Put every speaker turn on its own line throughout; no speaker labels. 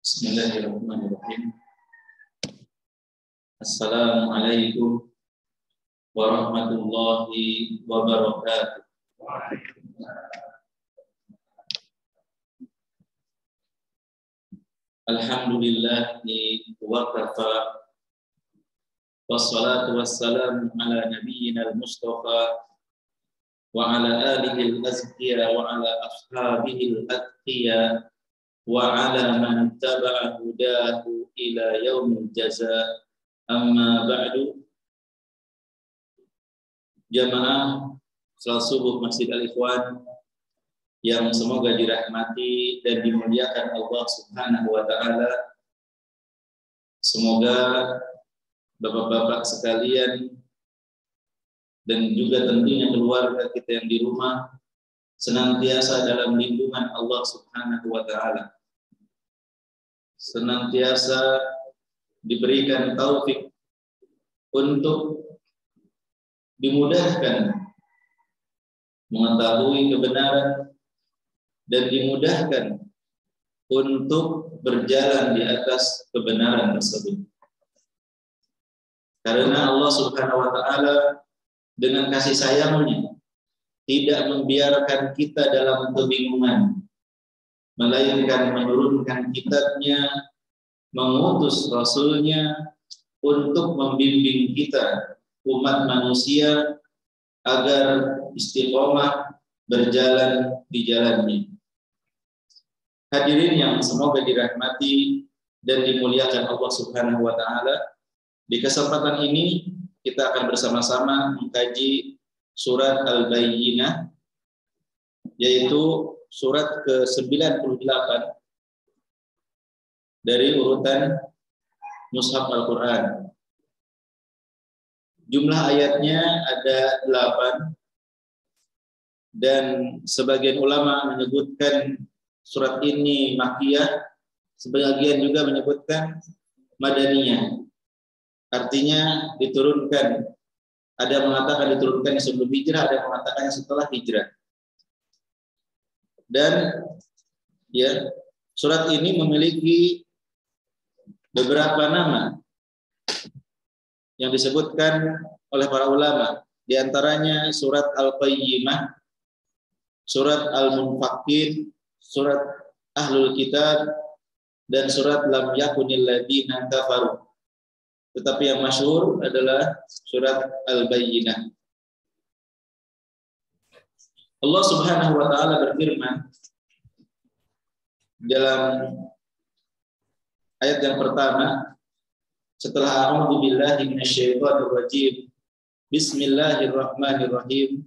Bismillahirrahmanirrahim. Assalamualaikum warahmatullahi wabarakatuh. Alhamdulillahi wa kafa. Wassalatu wassalamu ala nabiyyina al-mustafa wa ala alihi al-azkiya wa ala ashabihi al-atqiya wa ala man taba'a hudahu ila yaumil jazaa. Amma ba'du. Jamaah salat subuh Masjid Al-Ikhwan yang semoga dirahmati dan dimuliakan Allah Subhanahu wa taala. Semoga bapak-bapak sekalian dan juga tentunya keluarga kita yang di rumah senantiasa dalam lindungan Allah Subhanahu wa taala. Senantiasa diberikan taufik untuk dimudahkan mengetahui kebenaran dan dimudahkan untuk berjalan di atas kebenaran tersebut. Karena Allah Subhanahu wa taala dengan kasih sayang-Nya tidak membiarkan kita dalam kebingungan, melainkan menurunkan kitab-Nya, mengutus Rasul-Nya untuk membimbing kita umat manusia agar istiqomah berjalan di jalan-Nya. Hadirin yang semoga dirahmati dan dimuliakan Allah Subhanahu wa taala, di kesempatan ini kita akan bersama-sama mengkaji surat Al-Bayyinah, yaitu surat ke-98 dari urutan Mushaf Al-Quran. Jumlah ayatnya ada 8 dan sebagian ulama menyebutkan surat ini Makkiyah, sebagian juga menyebutkan Madaniyah. Artinya diturunkan, ada yang mengatakan diturunkan sebelum hijrah, ada yang mengatakan setelah hijrah. Dan ya, surat ini memiliki beberapa nama yang disebutkan oleh para ulama. Di antaranya surat Al-Qayyimah, surat Al-Munfakin, surat Ahlul Kitab, dan surat Lam Yakunil Ladina Kafaru. Tetapi yang masyhur adalah surat Al-Bayyinah. Allah Subhanahu wa taala berfirman dalam ayat yang pertama setelah a'udzu billahi minasyaitonir rajim. Bismillahirrahmanirrahim.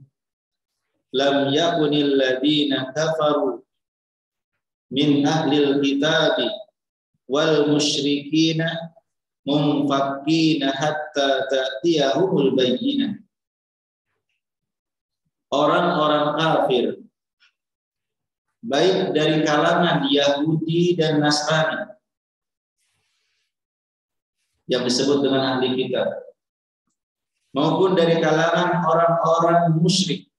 Lam yakunil ladina kafaru min ahlil kitabi wal musyrikina munfakkina hatta ta'tiyahumul bayyinah. Orang-orang kafir, baik dari kalangan Yahudi dan Nasrani, yang disebut dengan ahli kitab, maupun dari kalangan orang-orang musyrik,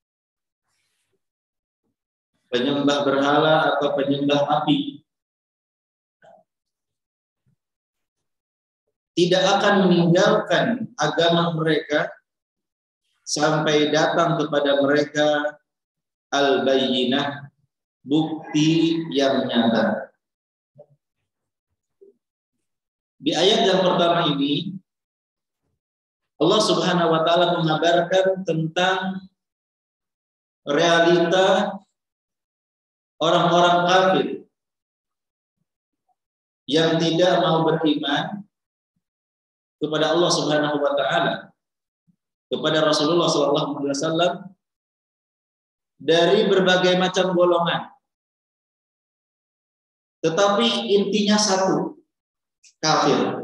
penyembah berhala atau penyembah api, tidak akan meninggalkan agama mereka sampai datang kepada mereka al-bayyinah, bukti yang nyata. Di ayat yang pertama ini Allah Subhanahu wa taala mengabarkan tentang realita orang-orang kafir yang tidak mau beriman kepada Allah Subhanahu wa taala, kepada Rasulullah SAW, dari berbagai macam golongan. Tetapi intinya satu, kafir.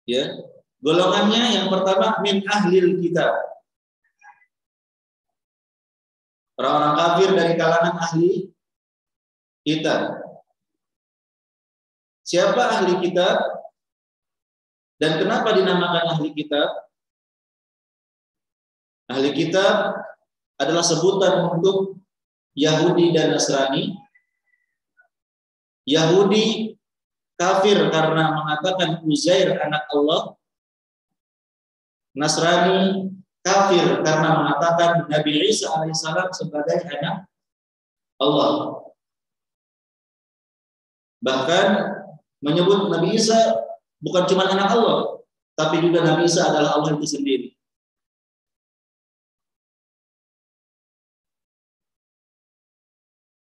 Ya, Golongannya yang pertama min ahlil kitab. Orang-orang kafir dari kalangan ahli kitab. Siapa ahli kitab? Dan kenapa dinamakan ahli kitab? Ahli kitab adalah sebutan untuk Yahudi dan Nasrani. Yahudi kafir karena mengatakan Uzair anak Allah. Nasrani kafir karena mengatakan Nabi Isa alaihissalam sebagai anak Allah. Bahkan menyebut Nabi Isa bukan cuma anak Allah, tapi juga Nabi Isa adalah Allah itu sendiri.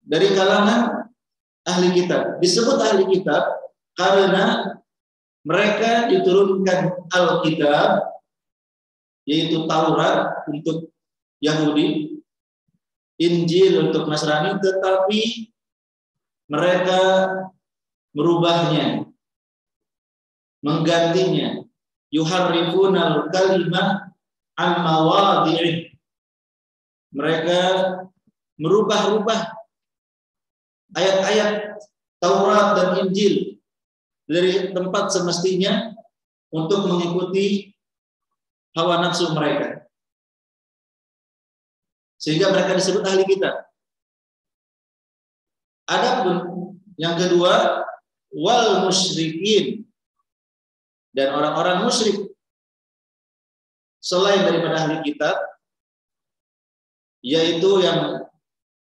Dari kalangan ahli kitab. Disebut ahli kitab karena mereka diturunkan Alkitab, yaitu Taurat untuk Yahudi, Injil untuk Nasrani, tetapi mereka merubahnya, menggantinya. Yuharrifunal kalimah an mawadhi'ih. Mereka merubah-rubah ayat-ayat Taurat dan Injil dari tempat semestinya untuk mengikuti hawa nafsu mereka. Sehingga mereka disebut ahli kitab. Adapun yang kedua, wal musyrikin, dan orang-orang musyrik selain daripada ahli kitab, yaitu yang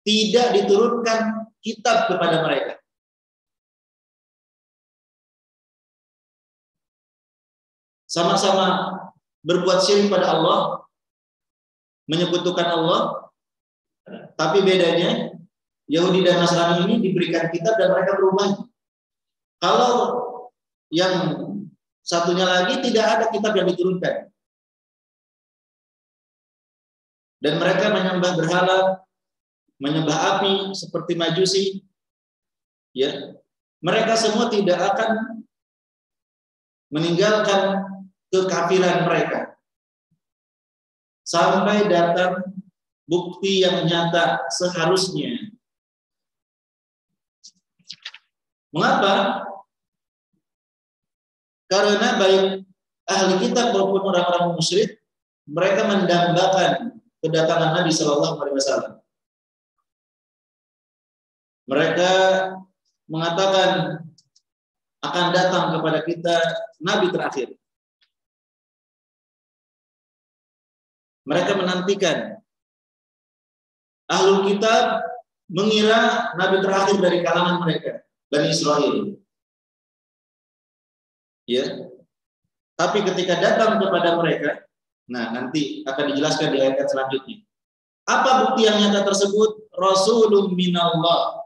tidak diturunkan kitab kepada mereka. Sama-sama berbuat syirik pada Allah, menyekutukan Allah, tapi bedanya Yahudi dan Nasrani ini diberikan kitab dan mereka berubah. Kalau yang satunya lagi tidak ada kitab yang diturunkan, dan mereka menyembah berhala, menyembah api seperti Majusi, ya, mereka semua tidak akan meninggalkan kekafiran mereka sampai datang bukti yang nyata seharusnya. Mengapa? Karena baik ahli kitab maupun orang-orang musyrik, mereka mendambakan kedatangan Nabi Shallallahu Alaihi Wasallam. Mereka mengatakan akan datang kepada kita Nabi terakhir. Mereka menantikan. Ahlul kitab mengira Nabi terakhir dari kalangan mereka, Bani Israel. Ya. Tapi ketika datang kepada mereka, nah nanti akan dijelaskan di ayat selanjutnya. Apa bukti yang nyata tersebut? Rasulun minallah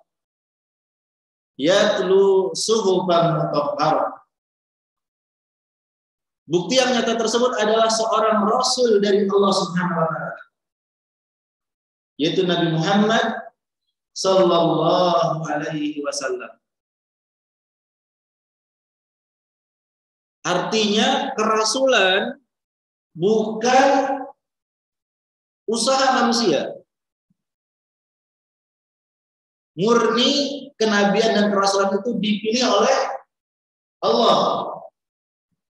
yatlu suhufan mutahharah. Bukti yang nyata tersebut adalah seorang rasul dari Allah Subhanahu wa taala, yaitu Nabi Muhammad sallallahu alaihi wasallam. Artinya kerasulan bukan usaha manusia. Murni kenabian dan kerasulan itu dipilih oleh Allah.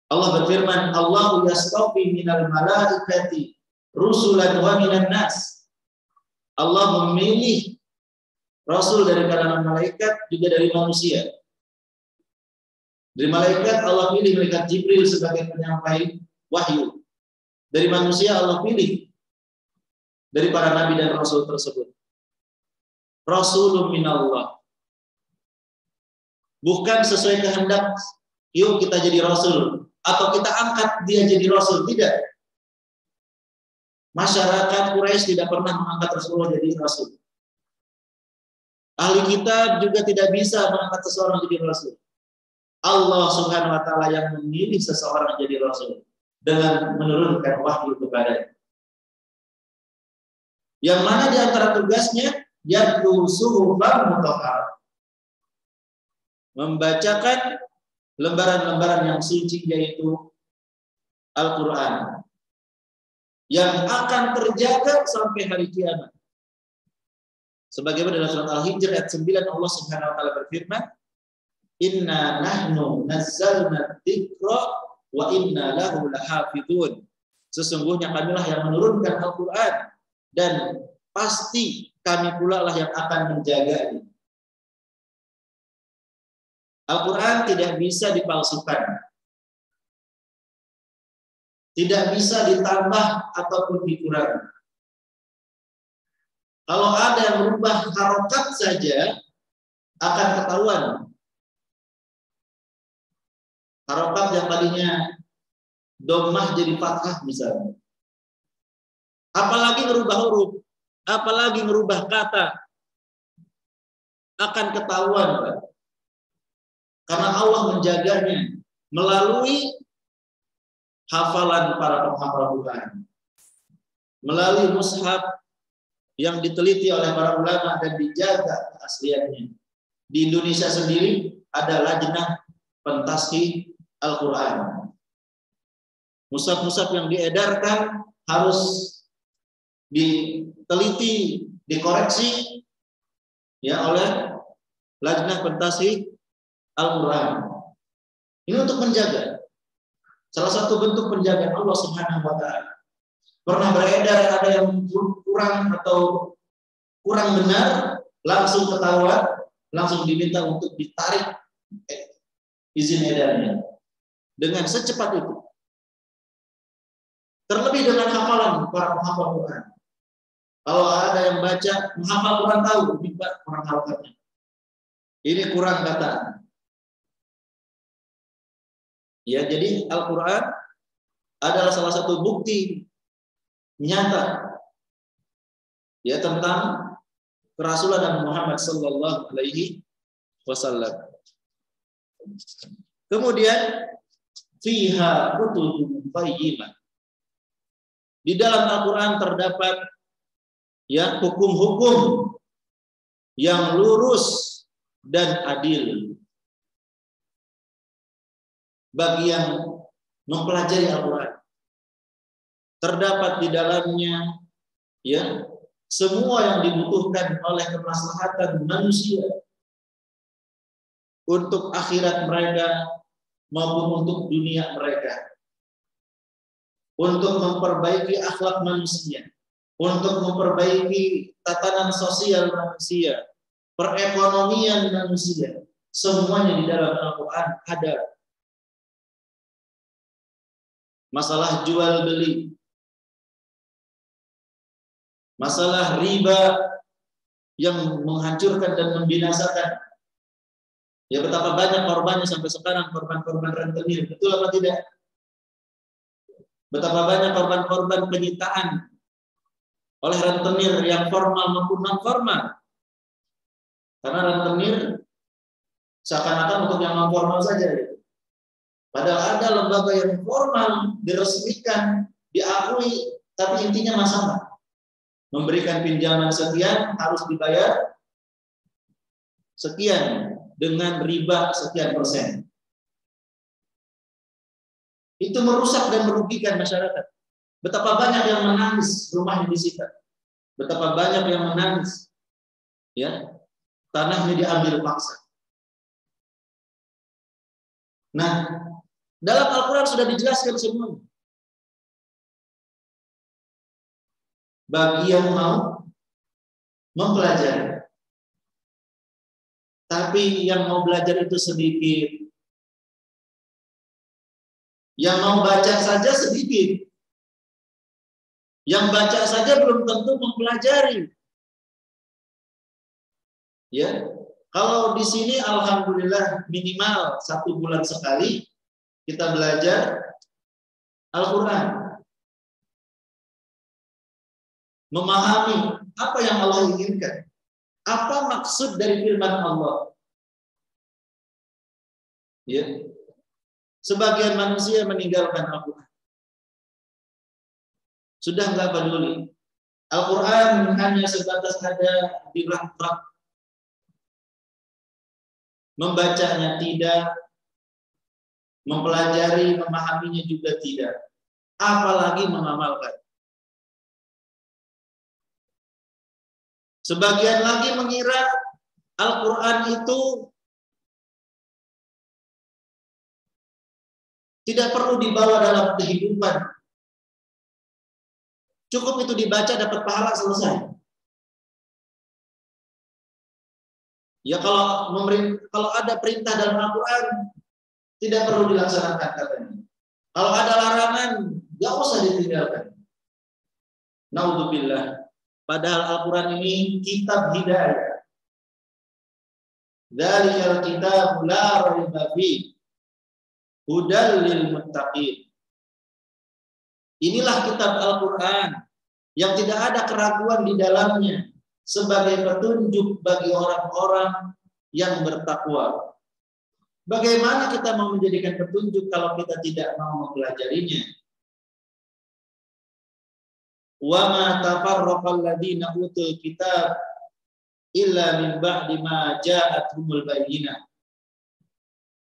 Allah berfirman, Allahu yastafi minal malaikati rusulan wa minan nas. Allah memilih rasul dari kalangan malaikat juga dari manusia. Dari malaikat Allah pilih malaikat Jibril sebagai penyampai wahyu. Dari manusia Allah pilih dari para nabi dan rasul tersebut. Rasulun minallah. Bukan sesuai kehendak, yuk kita jadi rasul, atau kita angkat dia jadi rasul, tidak. Masyarakat Quraisy tidak pernah mengangkat Rasulullah jadi rasul. Ahli kitab juga tidak bisa mengangkat seseorang jadi rasul. Allah Subhanahu wa taala yang memilih seseorang jadi rasul dengan menurunkan wahyu kepadanya. Yang mana di antara tugasnya yatlu suhufan mutahharah, membacakan lembaran-lembaran yang suci, yaitu Al-Quran yang akan terjaga sampai hari kiamat. Sebagaimana dalam surat Al-Hijr ayat 9 Allah Subhanahu wa taala berfirman, "Inna nahnu nazzalna dzikra wa inna lahu lahafizun." Sesungguhnya kamilah yang menurunkan Al-Quran dan pasti kami pula lah yang akan menjaganya. Al-Quran tidak bisa dipalsukan, tidak bisa ditambah ataupun dikurangi. Kalau ada yang merubah harokat saja akan ketahuan. Harokat yang tadinya dhammah jadi fathah misalnya. Apalagi merubah huruf, apalagi merubah kata, akan ketahuan, Pak. Karena Allah menjaganya melalui hafalan para penghafal Quran, melalui mushaf yang diteliti oleh para ulama dan dijaga keasliannya. Di Indonesia sendiri ada Lajnah Pentashih Al-Quran. Mushaf-mushaf yang diedarkan harus diteliti, dikoreksi ya oleh Lajnah Pentashih Al-Quran. Ini untuk menjaga. Salah satu bentuk penjagaan Allah Subhanahu wa taala. Pernah beredar ada yang kurang atau kurang benar, langsung ketahuan, langsung diminta untuk ditarik izin edarnya dengan secepat itu. Terlebih dengan hafalan para penghafal Quran. Kalau ada yang baca menghafal Quran tahu, ini Pak kurang harokatnya. Ini kurang kata. Ya, jadi Al-Quran adalah salah satu bukti nyata ya tentang kerasulan Nabi Muhammad sallallahu alaihi wasallam. Kemudian fiha kutubun qayyimah. Di dalam Al-Quran terdapat ya hukum-hukum yang lurus dan adil bagi yang mempelajari Al-Quran. Terdapat di dalamnya ya semua yang dibutuhkan oleh kemaslahatan manusia untuk akhirat mereka maupun untuk dunia mereka, untuk memperbaiki akhlak manusia, untuk memperbaiki tatanan sosial manusia, perekonomian manusia, semuanya di dalam Al-Quran ada. Masalah jual beli, masalah riba yang menghancurkan dan membinasakan. Ya betapa banyak korbannya sampai sekarang, korban-korban rentenir. Betul apa tidak? Betapa banyak korban-korban penyitaan oleh rentenir yang formal maupun non formal. Karena rentenir seakan-akan untuk yang non formal saja. Padahal ada lembaga yang formal, diresmikan, diakui, tapi intinya sama. Memberikan pinjaman sekian harus dibayar sekian dengan riba sekian persen. Itu merusak dan merugikan masyarakat. Betapa banyak yang menangis rumahnya disita. Betapa banyak yang menangis ya tanahnya diambil paksa. Nah, dalam Al-Quran sudah dijelaskan semuanya. Bagi yang mau mempelajari. Tapi yang mau belajar itu sedikit. Yang mau baca saja sedikit. Yang baca saja belum tentu mempelajari. Ya, kalau di sini alhamdulillah minimal 1 bulan sekali kita belajar Al-Quran. Memahami apa yang Allah inginkan. Apa maksud dari firman Allah? Ya. Sebagian manusia meninggalkan Al-Quran. Sudah nggak peduli. Al-Quran hanya sebatas ada di rak-rak. Membacanya tidak, mempelajari, memahaminya juga tidak. apalagi mengamalkan. Sebagian lagi mengira Al-Quran itu tidak perlu dibawa dalam kehidupan. Cukup itu dibaca dapat pahala selesai. Ya kalau ada perintah dalam Al-Quran tidak perlu dilaksanakan katanya. Kalau ada larangan nggak usah ditinggalkan. Naudzubillah. Padahal Al-Quran ini kitab hidayah. Dzalikal kitab la raiba fihi hudal lil muttaqin. Inilah kitab Al-Quran yang tidak ada keraguan di dalamnya sebagai petunjuk bagi orang-orang yang bertakwa. Bagaimana kita mau menjadikan petunjuk kalau kita tidak mau mempelajarinya? Wa ma tafarraqal ladzina utul kitab illa min ba'di ma ja'atuhumul bayyinah.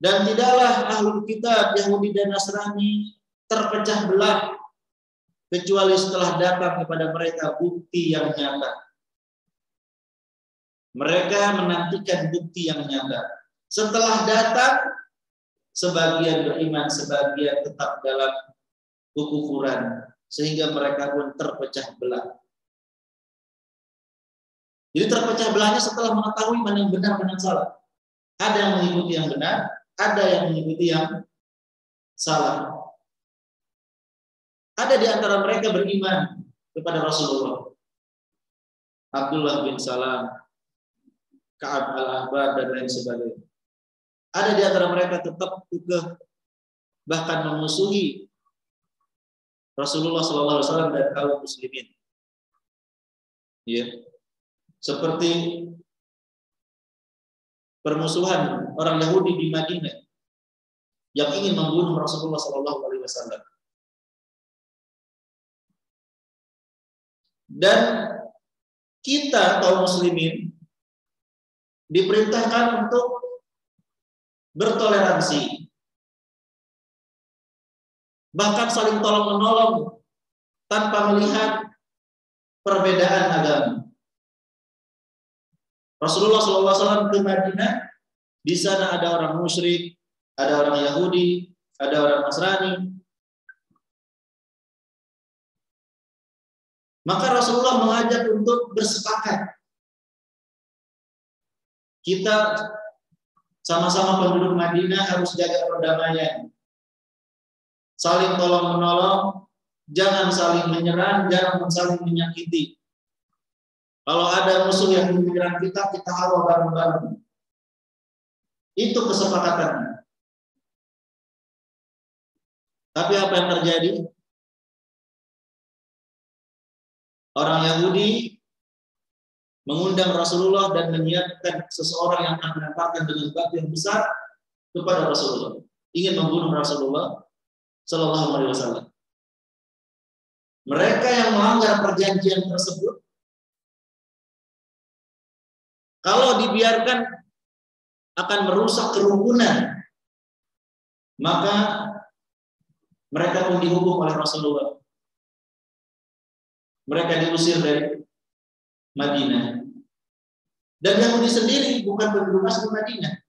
Dan tidaklah ahlul kitab Yahudi dan Nasrani terpecah belah kecuali setelah datang kepada mereka bukti yang nyata. Mereka menantikan bukti yang nyata. Setelah datang, sebagian beriman, sebagian tetap dalam kekufuran, sehingga mereka pun terpecah belah. Jadi terpecah belahnya setelah mengetahui mana yang benar, mana yang salah. Ada yang mengikuti yang benar, ada yang mengikuti yang salah. Ada di antara mereka beriman kepada Rasulullah, Abdullah bin Salam, Ka'ab al-Ahbar, dan lain sebagainya. Ada di antara mereka tetap kekeh, bahkan memusuhi Rasulullah SAW dan kaum muslimin. Ya. Seperti permusuhan orang Yahudi di Madinah yang ingin membunuh Rasulullah SAW. Dan kita kaum muslimin diperintahkan untuk bertoleransi, bahkan saling tolong menolong tanpa melihat perbedaan agama. Rasulullah SAW ke Madinah, di sana ada orang musyrik, ada orang Yahudi, ada orang Nasrani. Maka Rasulullah mengajak untuk bersepakat. Kita sama-sama penduduk Madinah harus jaga perdamaian. Saling tolong menolong, jangan saling menyerang, jangan saling menyakiti. Kalau ada musuh yang menyerang kita halau bareng-bareng. Itu kesepakatannya. Tapi apa yang terjadi? Orang Yahudi mengundang Rasulullah dan menyiapkan seseorang yang akan melemparkan dengan batu yang besar kepada Rasulullah. Ingin membunuh Rasulullah Sallallahu Alaihi Wasallam. Mereka yang melanggar perjanjian tersebut, kalau dibiarkan akan merusak kerukunan, maka mereka pun dihukum oleh Rasulullah. Mereka diusir dari Madinah. Dan Yahudi sendiri bukan penduduk asli Madinah.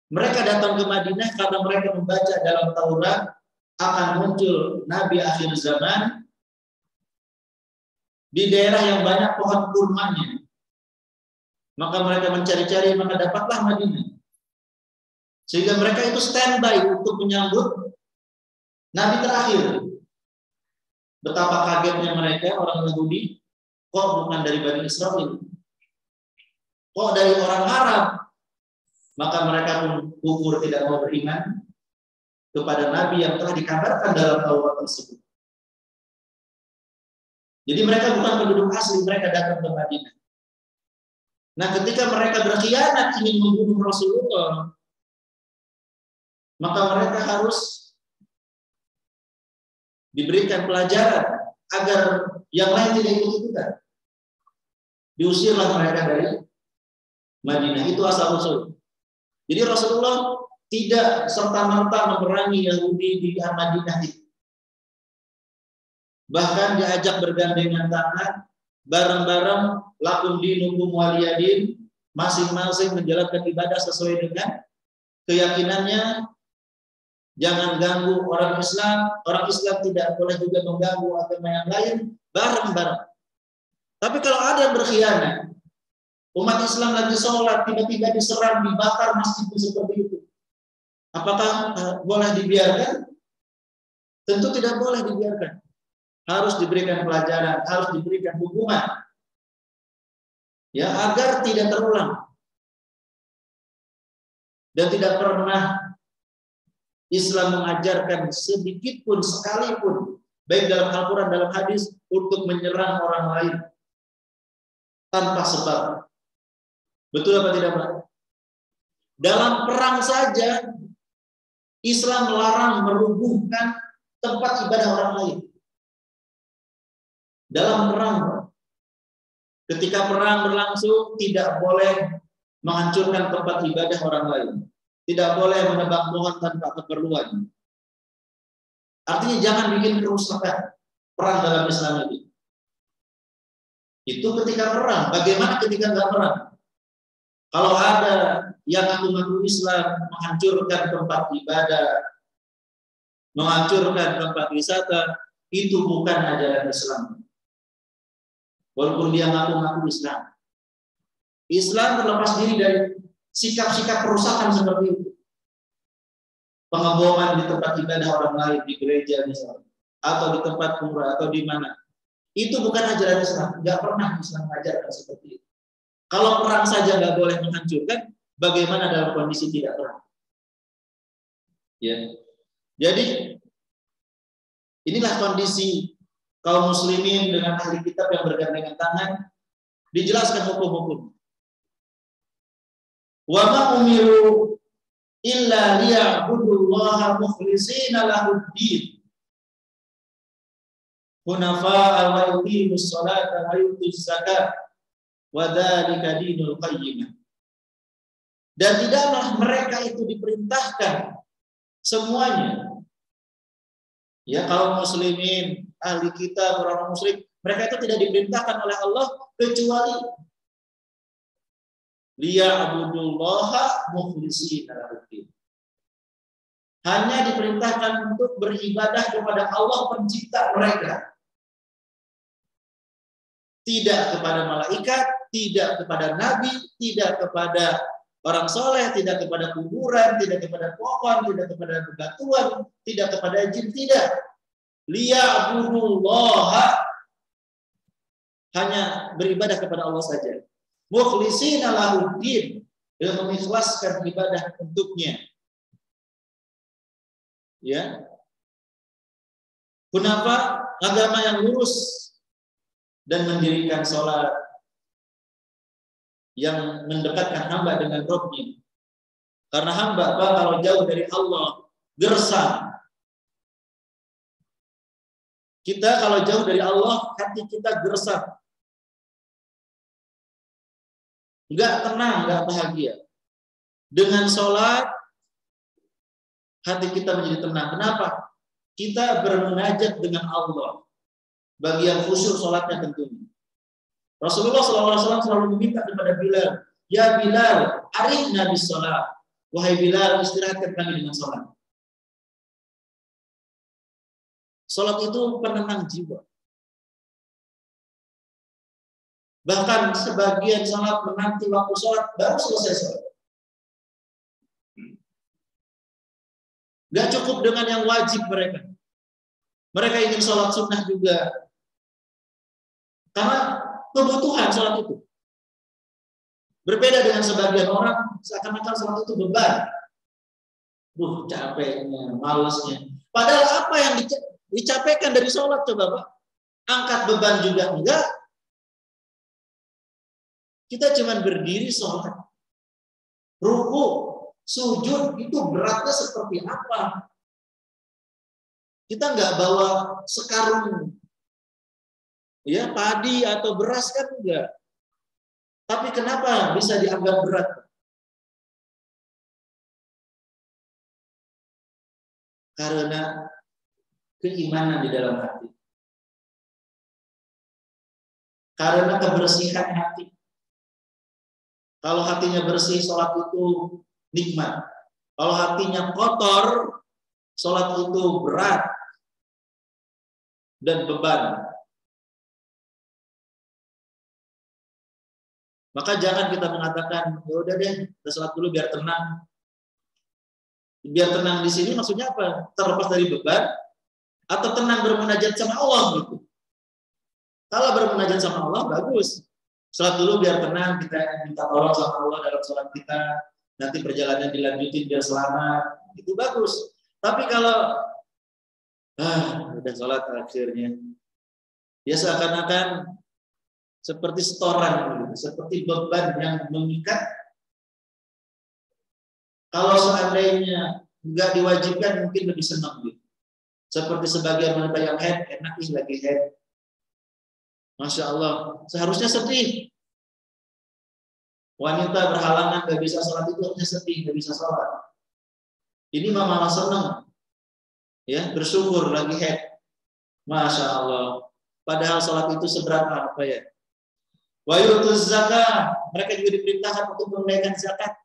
Mereka datang ke Madinah karena mereka membaca dalam Taurat akan muncul Nabi akhir zaman di daerah yang banyak pohon kurmanya. Maka mereka mencari-cari, maka dapatlah Madinah. Sehingga mereka itu standby untuk menyambut Nabi terakhir. Betapa kagetnya mereka, orang Yahudi, kok bukan dari Bani Israel, kok dari orang Arab. Maka mereka pun kufur, tidak mau beriman kepada Nabi yang telah dikabarkan dalam Taurat tersebut. Jadi mereka bukan penduduk asli, mereka datang ke Madinah. Nah, ketika mereka berkhianat ingin membunuh Rasulullah, maka mereka harus diberikan pelajaran agar yang lain tidak ikut-ikutan. Diusirlah mereka dari Madinah. Itu asal-usul. Jadi Rasulullah tidak serta-merta memerangi Yahudi di Madinah itu. Bahkan diajak bergandengan tangan, bareng-bareng lakum dinukum waliyadin, masing-masing menjalankan ibadah sesuai dengan keyakinannya. Jangan ganggu orang Islam tidak boleh juga mengganggu agama yang lain, bareng-bareng. Tapi kalau ada yang berkhianat, umat Islam lagi sholat, tiba-tiba diserang, dibakar masjid seperti itu, apakah boleh dibiarkan? Tentu tidak boleh dibiarkan. Harus diberikan pelajaran, harus diberikan hukuman, ya, agar tidak terulang. Dan tidak pernah Islam mengajarkan sedikit pun, sekalipun, baik dalam Al-Quran, dalam hadis, untuk menyerang orang lain tanpa sebab. Betul apa tidak, Pak? Dalam perang saja, Islam melarang merubuhkan tempat ibadah orang lain. Dalam perang, ketika perang berlangsung, tidak boleh menghancurkan tempat ibadah orang lain. Tidak boleh menebang pohon tanpa keperluan. Artinya jangan bikin kerusakan. Perang dalam Islam itu. Itu ketika perang. Bagaimana ketika nggak perang? Kalau ada yang ngaku-ngaku Islam menghancurkan tempat ibadah, menghancurkan tempat wisata, itu bukan ajaran Islam. Walaupun dia ngaku-ngaku Islam. Islam terlepas diri dari sikap-sikap perusakan seperti itu. Pengeboman di tempat ibadah orang lain, di gereja misalnya, atau di tempat umrah, atau di mana. Itu bukan ajaran Islam. Nggak pernah Islam mengajarkan seperti itu. Kalau perang saja nggak boleh menghancurkan, bagaimana dalam kondisi tidak perang? Ya. Jadi, inilah kondisi kaum muslimin dengan ahli kitab yang bergandengan tangan, dijelaskan hukum-hukum. Wa ma umiru illa liya'budullaha mukhlishina lahud-din hunafa'a wa yuqimus sholata wa yutuz zakat wa dzalika dinul qayyimah. Dan tidaklah mereka itu diperintahkan semuanya, ya, kaum muslimin, ahli kitab, orang musyrik, mereka itu tidak diperintahkan oleh Allah kecuali liya'budullaha mukhlishina lahud-din. Hanya diperintahkan untuk beribadah kepada Allah pencipta mereka. Tidak kepada malaikat, tidak kepada nabi, tidak kepada orang soleh, tidak kepada kuburan, tidak kepada pohon, tidak kepada bebatuan, tidak kepada jin, tidak. Liya'budullaha, hanya beribadah kepada Allah saja. Mukhlishina lahud-din, dengan mengikhlaskan ibadah untuknya. Ya. Kenapa? Agama yang lurus dan mendirikan sholat yang mendekatkan hamba dengan Rabb-Nya. Karena hamba kalau jauh dari Allah gersang. Kita kalau jauh dari Allah, hati kita gersang. Enggak tenang, enggak bahagia. Dengan sholat, hati kita menjadi tenang. Kenapa? Kita bermunajat dengan Allah. Bagi yang khusyuk sholatnya tentunya. Rasulullah SAW selalu meminta kepada Bilal, ya Bilal, arifna bis sholat. Wahai Bilal, istirahatkan kami dengan sholat. Sholat itu penenang jiwa. Bahkan sebagian sholat menanti waktu sholat baru selesai sholat. Gak cukup dengan yang wajib mereka. Mereka ingin sholat sunnah juga. Karena kebutuhan sholat itu. Berbeda dengan sebagian orang, seakan-akan sholat itu beban. Capeknya, malesnya. Padahal apa yang dicapaikan dari sholat, coba Pak? Angkat beban juga enggak. Kita cuma berdiri sholat. Ruku, sujud, itu beratnya seperti apa? Kita enggak bawa sekarung, ya, padi atau beras kan enggak. Tapi kenapa bisa dianggap berat? Karena keimanan di dalam hati. karena kebersihan hati. Kalau hatinya bersih, sholat itu nikmat. Kalau hatinya kotor, sholat itu berat dan beban. Maka jangan kita mengatakan, ya udah deh, kita sholat dulu biar tenang. Biar tenang di sini maksudnya apa? Terlepas dari beban atau tenang bermunajat sama Allah gitu. Kalau bermunajat sama Allah bagus. Sholat dulu biar tenang, kita minta tolong sama Allah dalam sholat kita. Nanti perjalanan dilanjutin biar selamat. Itu bagus. Tapi kalau udah sholat akhirnya, ya seakan-akan seperti setoran, seperti beban yang mengikat. Kalau seandainya nggak diwajibkan, mungkin lebih senang gitu. Seperti sebagian wanita yang head, enak nih lagi head. Masya Allah, seharusnya sedih. Wanita berhalangan nggak bisa sholat itu harusnya sedih, nggak bisa sholat. Ini malah senang, ya bersyukur lagi head. Masya Allah. Padahal sholat itu seberapa apa ya? Wa yutuz zakat, mereka juga diperintahkan untuk menunaikan zakat.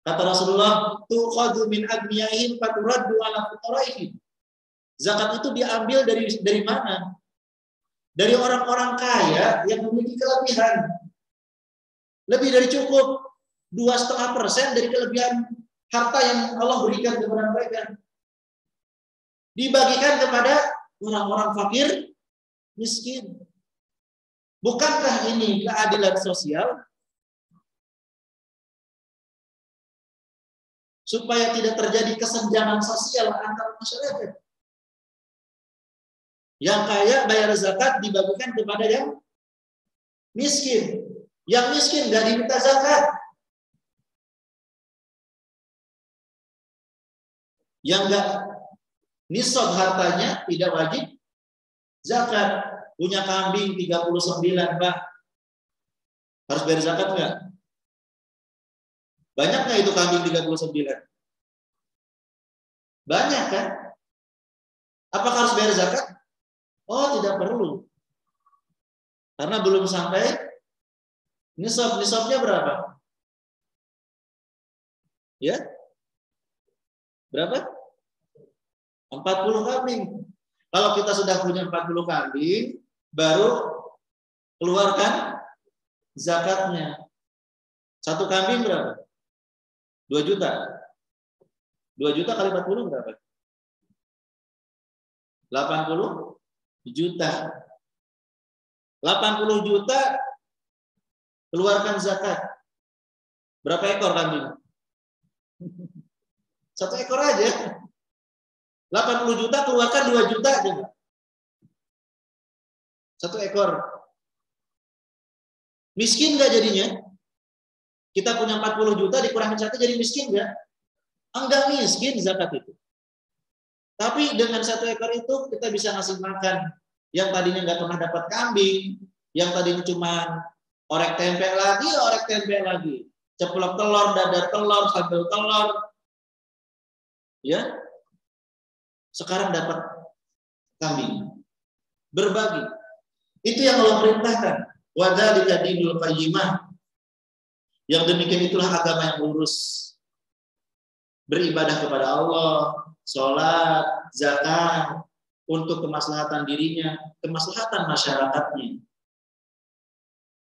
Kata Rasulullah, tuqadu min agniyaihim faturaddu ala fuqaraihim. Zakat itu diambil dari mana? Dari orang-orang kaya yang memiliki kelebihan. Lebih dari cukup 2,5% dari kelebihan harta yang Allah berikan kepada mereka. Dibagikan kepada orang-orang fakir, miskin. Bukankah ini keadilan sosial? Supaya tidak terjadi kesenjangan sosial antar masyarakat. Yang kaya bayar zakat dibagikan kepada yang miskin. Yang miskin nggak diminta zakat. Yang nggak nisab hartanya tidak wajib zakat. Punya kambing 39, Pak. Harus bayar zakat nggak? Banyak nggak itu kambing 39? Banyak kan? Apakah harus bayar zakat? Oh, tidak perlu. Karena belum sampai nisab. Nisabnya berapa? Ya? Berapa? 40 kambing. Kalau kita sudah punya 40 kambing, baru keluarkan zakatnya. Satu kambing berapa? 2 juta. 2 juta kali 40 berapa? 80 juta. 80 juta keluarkan zakat. Berapa ekor kambing? 1 ekor aja. 80 juta keluarkan 2 juta aja. 1 ekor. Miskin nggak jadinya? Kita punya 40 juta dikurangin 1 jadi miskin nggak? Enggak miskin zakat itu. Tapi dengan 1 ekor itu kita bisa ngasih makan. Yang tadinya nggak pernah dapat kambing, yang tadinya cuma orek tempe lagi, ceplok telur, dadar telur, sambal telur, ya, sekarang dapat kambing. Berbagi. Itu yang Allah perintahkan. Wadzalika dinul qayyimah. Yang demikian itulah agama yang lurus. Beribadah kepada Allah, sholat, zakat, untuk kemaslahatan dirinya, kemaslahatan masyarakatnya.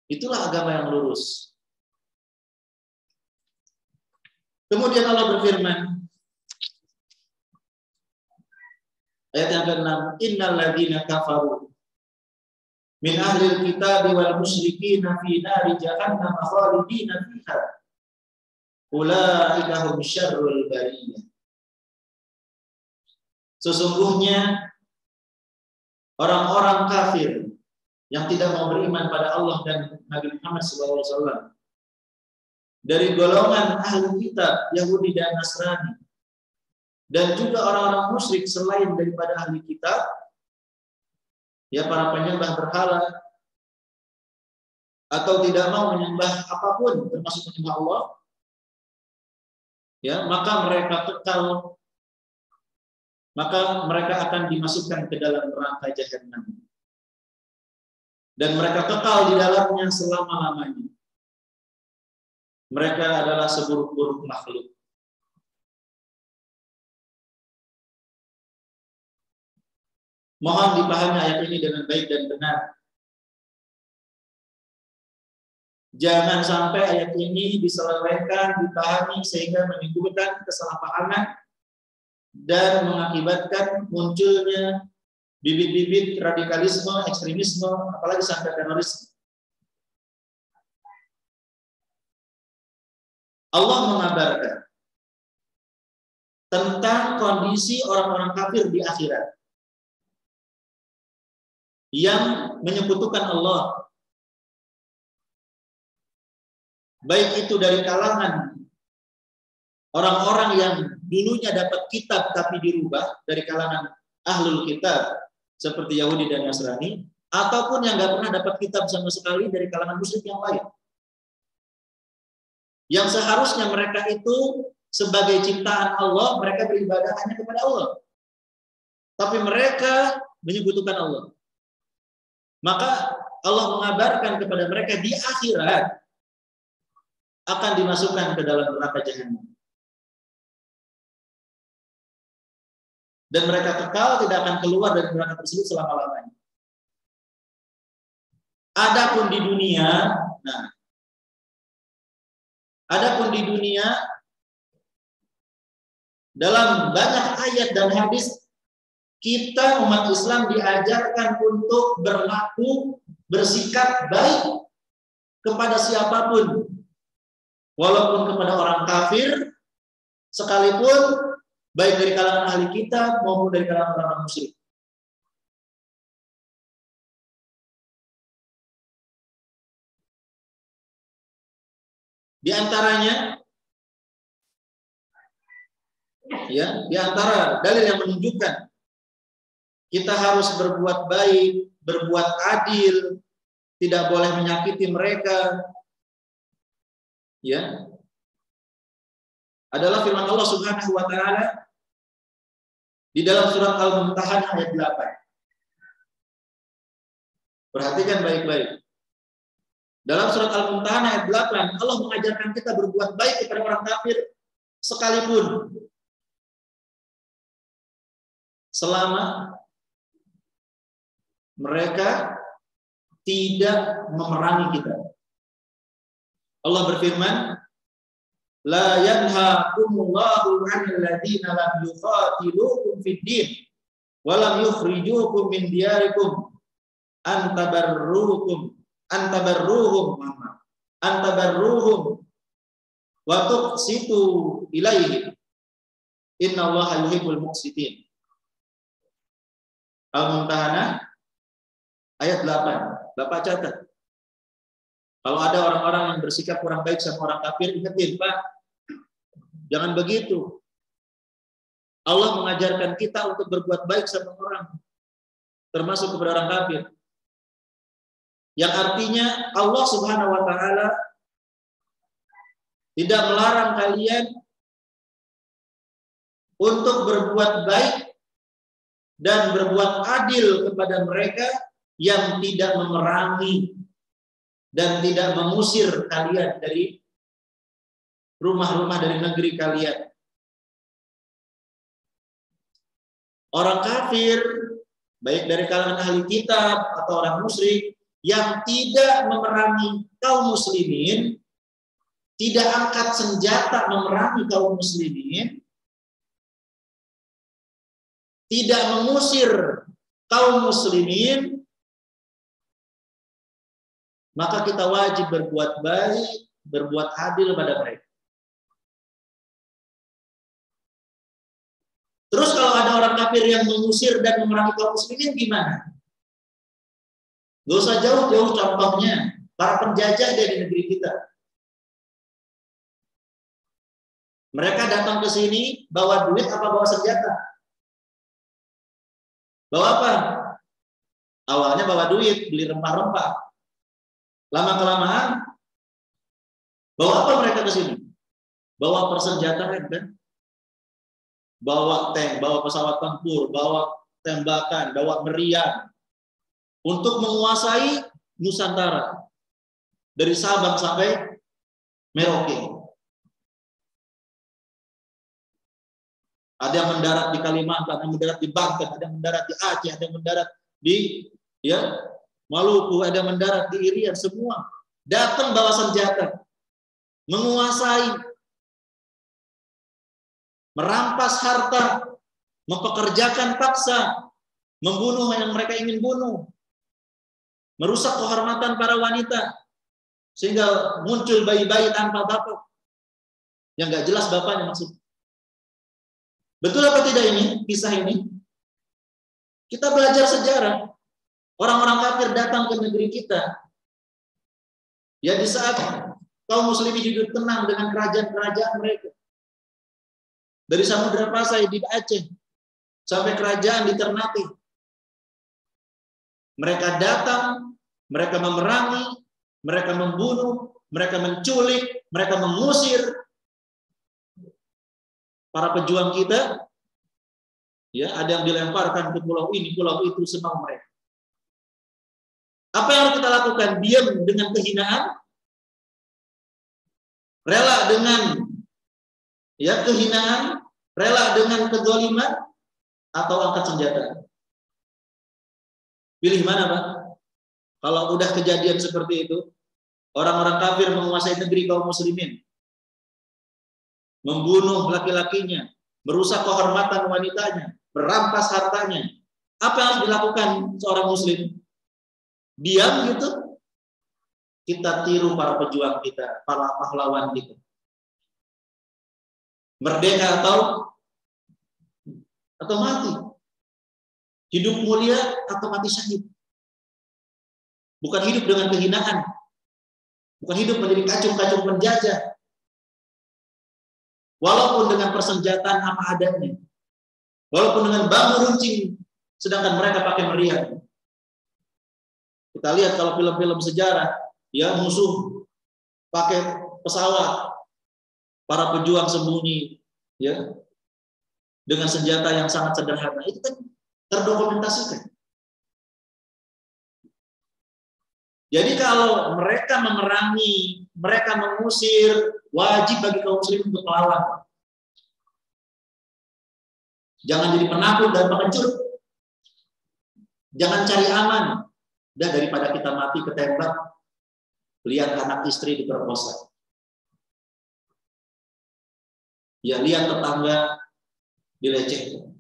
Itulah agama yang lurus. Kemudian Allah berfirman, ayat yang ke-6, innal ladzina kafaru min ahlil kitab wal musyrikin fi nari jahannam khalidina fiha ulaika hum syarrul bariyah. Sesungguhnya orang-orang kafir yang tidak mau beriman pada Allah dan Nabi Muhammad SAW dari golongan ahli kitab Yahudi dan Nasrani dan juga orang-orang musyrik selain daripada ahli kitab, ya para penyembah berhala atau tidak mau menyembah apapun termasuk menyembah Allah, ya maka mereka akan dimasukkan ke dalam neraka jahanam. dan mereka kekal di dalamnya selama-lamanya. Mereka adalah seburuk-buruk makhluk. Mohon dipahami ayat ini dengan baik dan benar. Jangan sampai ayat ini diselewengkan, dipahami sehingga menimbulkan kesalahpahaman dan mengakibatkan munculnya bibit-bibit radikalisme, ekstremisme, apalagi sampai terorisme. Allah mengabarkan tentang kondisi orang-orang kafir di akhirat yang menyekutukan Allah, baik itu dari kalangan orang-orang yang dulunya dapat kitab tapi dirubah dari kalangan ahlul kitab seperti Yahudi dan Nasrani, ataupun yang nggak pernah dapat kitab sama sekali dari kalangan musyrik yang lain. Yang seharusnya mereka itu sebagai ciptaan Allah, mereka beribadah hanya kepada Allah. Tapi mereka menyekutukan Allah. Maka Allah mengabarkan kepada mereka di akhirat akan dimasukkan ke dalam neraka jahanam. Dan mereka kekal, tidak akan keluar dari neraka tersebut selama-lamanya. Adapun di dunia, dalam banyak ayat dan hadis, kita umat Islam diajarkan untuk berlaku, bersikap baik kepada siapapun, walaupun kepada orang kafir sekalipun, baik dari kalangan ahli kitab maupun dari kalangan orang musyrik. Di antaranya, di antara dalil yang menunjukkan kita harus berbuat baik, berbuat adil, tidak boleh menyakiti mereka, adalah firman Allah Subhanahu wa taala di dalam surat Al-Mumtahanah ayat 8. Perhatikan baik-baik. Dalam surat Al-Mumtahanah ayat 8, Allah mengajarkan kita berbuat baik kepada orang kafir sekalipun, selama mereka tidak memerangi kita. Allah berfirman, la yanhaakumullahu 'anil ladzina lam yuqatilukum fid din wa lam yukhrijukum min diyarikum an tabarruhum wa tuqsitu ilaihim innallaha yuhibbul muqsitin. Al-Mumtahanah ayat 8. Bapak catat. Kalau ada orang-orang yang bersikap kurang baik sama orang kafir, ingetin, Pak, jangan begitu. Allah mengajarkan kita untuk berbuat baik sama orang, termasuk kepada orang kafir. Yang artinya Allah Subhanahu wa taala tidak melarang kalian untuk berbuat baik dan berbuat adil kepada mereka yang tidak memerangi dan tidak mengusir kalian dari rumah-rumah, dari negeri kalian. Orang kafir, baik dari kalangan ahli kitab atau orang musyrik, yang tidak memerangi kaum muslimin, tidak angkat senjata memerangi kaum muslimin, tidak mengusir kaum muslimin, maka kita wajib berbuat baik, berbuat adil pada mereka. Terus kalau ada orang kafir yang mengusir dan memerangi kaum muslimin gimana? Gak usah jauh-jauh contohnya, para penjajah dari negeri kita. Mereka datang ke sini bawa duit apa bawa senjata? Bawa apa? Awalnya bawa duit, beli rempah-rempah. Lama-kelamaan, bawa apa mereka ke sini? Bawa persenjataan, kan? Bawa tank, bawa pesawat tempur, bawa tembakan, bawa meriam untuk menguasai Nusantara. Dari Sabang sampai Merauke. Ada yang mendarat di Kalimantan, ada yang mendarat di Banten, ada yang mendarat di Aceh, ada yang mendarat di Maluku, ada yang mendarat di Irian, semua datang bawa senjata, menguasai, merampas harta, mempekerjakan paksa, membunuh yang mereka ingin bunuh, merusak kehormatan para wanita, sehingga muncul bayi-bayi tanpa bapak, yang nggak jelas bapaknya maksudnya. Betul apa tidak ini, kisah ini? Kita belajar sejarah. Orang-orang kafir datang ke negeri kita. Ya, di saat kaum muslimin hidup tenang dengan kerajaan-kerajaan mereka. Dari Samudra Pasai di Aceh sampai kerajaan di Ternate. Mereka datang, mereka memerangi, mereka membunuh, mereka menculik, mereka mengusir para pejuang kita. Ya, ada yang dilemparkan ke pulau ini, pulau itu, semau mereka. Apa yang harus kita lakukan? Diam dengan kehinaan? Rela dengan kehinaan? Rela dengan kezaliman? Atau angkat senjata? Pilih mana, Pak? Kalau udah kejadian seperti itu, orang-orang kafir menguasai negeri kaum muslimin, membunuh laki-lakinya, merusak kehormatan wanitanya, merampas hartanya. Apa yang harus dilakukan seorang muslim? Diam gitu? Kita tiru para pejuang kita, para pahlawan kita. Merdeka atau mati. Hidup mulia atau mati syahid. Bukan hidup dengan kehinaan. Bukan hidup menjadi kacung-kacung penjajah. Walaupun dengan persenjataan apa adanya. Walaupun dengan bambu runcing, sedangkan mereka pakai meriam. Kita lihat kalau film-film sejarah, ya, musuh pakai pesawat, para pejuang sembunyi, ya, dengan senjata yang sangat sederhana. Itu kan terdokumentasikan. Jadi kalau mereka memerangi, mereka mengusir, wajib bagi kaum muslim untuk melawan. Jangan jadi penakut dan pengecut. Jangan cari aman. Udah, daripada kita mati ketembak, lihat anak istri diperkosa. Ya, lihat tetangga dilecehkan.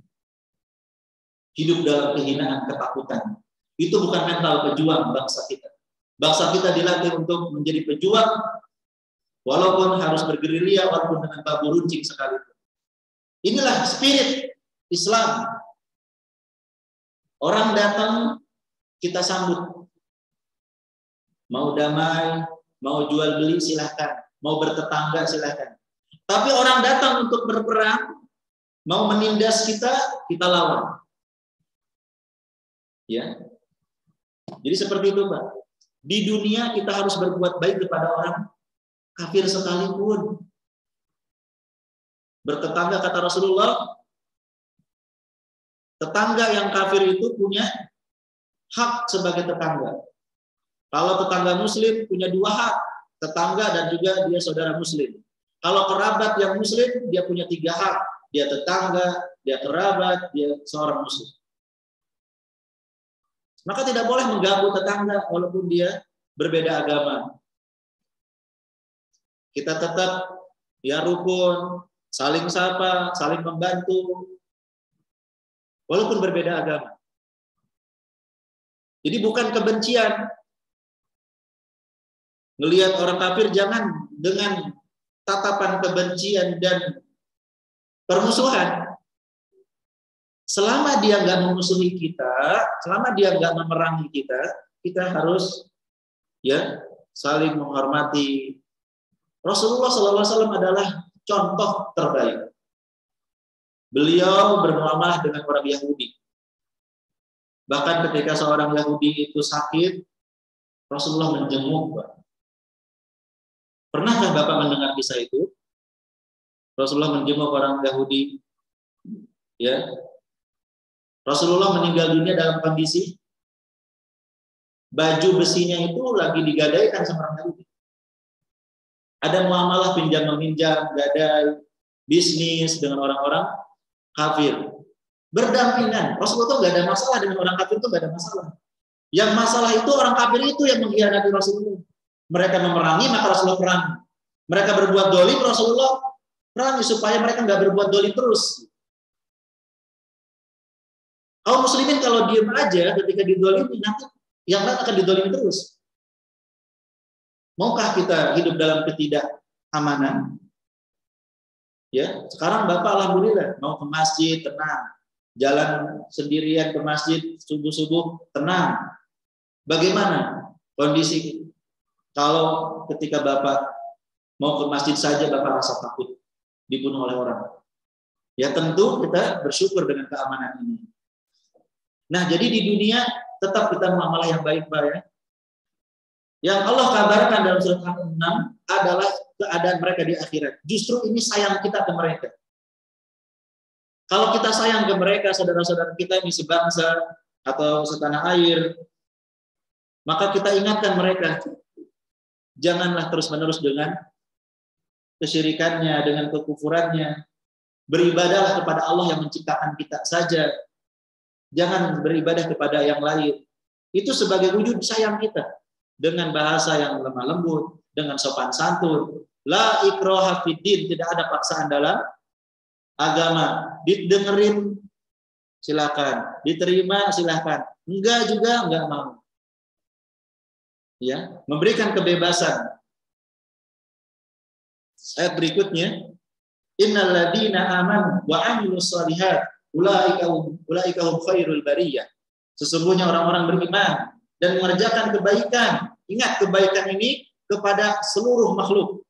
Hidup dalam kehinaan, ketakutan. Itu bukan mental pejuang bangsa kita. Bangsa kita dilatih untuk menjadi pejuang, walaupun harus bergerilya, walaupun dengan bambu runcing sekalipun. Inilah spirit Islam. Orang datang, kita sambut. Mau damai, mau jual beli silahkan, mau bertetangga silahkan. Tapi orang datang untuk berperang, mau menindas kita lawan. Ya. Jadi seperti itu, Pak. Di dunia kita harus berbuat baik kepada orang kafir sekalipun. Bertetangga, kata Rasulullah, tetangga yang kafir itu punya hak sebagai tetangga. Kalau tetangga muslim punya dua hak, tetangga dan juga dia saudara muslim. Kalau kerabat yang muslim, dia punya tiga hak. Dia tetangga, dia kerabat, dia seorang muslim. Maka tidak boleh mengganggu tetangga walaupun dia berbeda agama. Kita tetap rukun, saling sapa, saling membantu, walaupun berbeda agama. Jadi bukan kebencian. Melihat orang kafir jangan dengan tatapan kebencian dan permusuhan. Selama dia nggak memusuhi kita, selama dia nggak memerangi kita, kita harus saling menghormati. Rasulullah SAW adalah contoh terbaik. Beliau bermuamalah dengan orang Yahudi. Bahkan ketika seorang Yahudi itu sakit, Rasulullah menjenguk. Pernahkah Bapak mendengar kisah itu? Rasulullah menjenguk orang Yahudi. Ya. Rasulullah meninggal dunia dalam kondisi baju besinya itu lagi digadaikan sama orang Yahudi. Ada muamalah pinjam meminjam, gadai, bisnis dengan orang-orang kafir. Berdampingan. Rasulullah itu nggak ada masalah dengan orang kafir, itu nggak ada masalah. Yang masalah itu orang kafir itu yang mengkhianati Rasulullah. Mereka memerangi, maka Rasulullah perangi. Mereka berbuat dolim, Rasulullah perangi supaya mereka nggak berbuat dolim terus. Kaum muslimin kalau diem aja ketika didolimi, nanti yang lain akan didolimi terus. Maukah kita hidup dalam ketidakamanan? Ya, sekarang Bapak alhamdulillah mau ke masjid tenang, jalan sendirian ke masjid subuh-subuh tenang. Bagaimana kondisi kalau ketika Bapak mau ke masjid saja Bapak rasa takut dibunuh oleh orang? Ya tentu kita bersyukur dengan keamanan ini. Nah, jadi di dunia tetap kita muamalah yang baik, Pak ya. Yang Allah kabarkan dalam surat Al-6 adalah keadaan mereka di akhirat. Justru ini sayang kita ke mereka. Kalau kita sayang ke mereka, saudara-saudara kita ini sebangsa atau setanah air, maka kita ingatkan mereka, janganlah terus-menerus dengan kesyirikannya, dengan kekufurannya. Beribadahlah kepada Allah yang menciptakan kita saja. Jangan beribadah kepada yang lain. Itu sebagai wujud sayang kita. Dengan bahasa yang lemah lembut, dengan sopan santun. La ikraha fiddin, tidak ada paksaan dalam agama. Didengerin silakan, diterima silakan. Enggak juga enggak mau. Ya, memberikan kebebasan. Ayat berikutnya, innal ladzina amanu wa 'amilus shalihat ulaika hum khairul bariyah. Sesungguhnya orang-orang beriman dan mengerjakan kebaikan. Ingat, kebaikan ini kepada seluruh makhluk.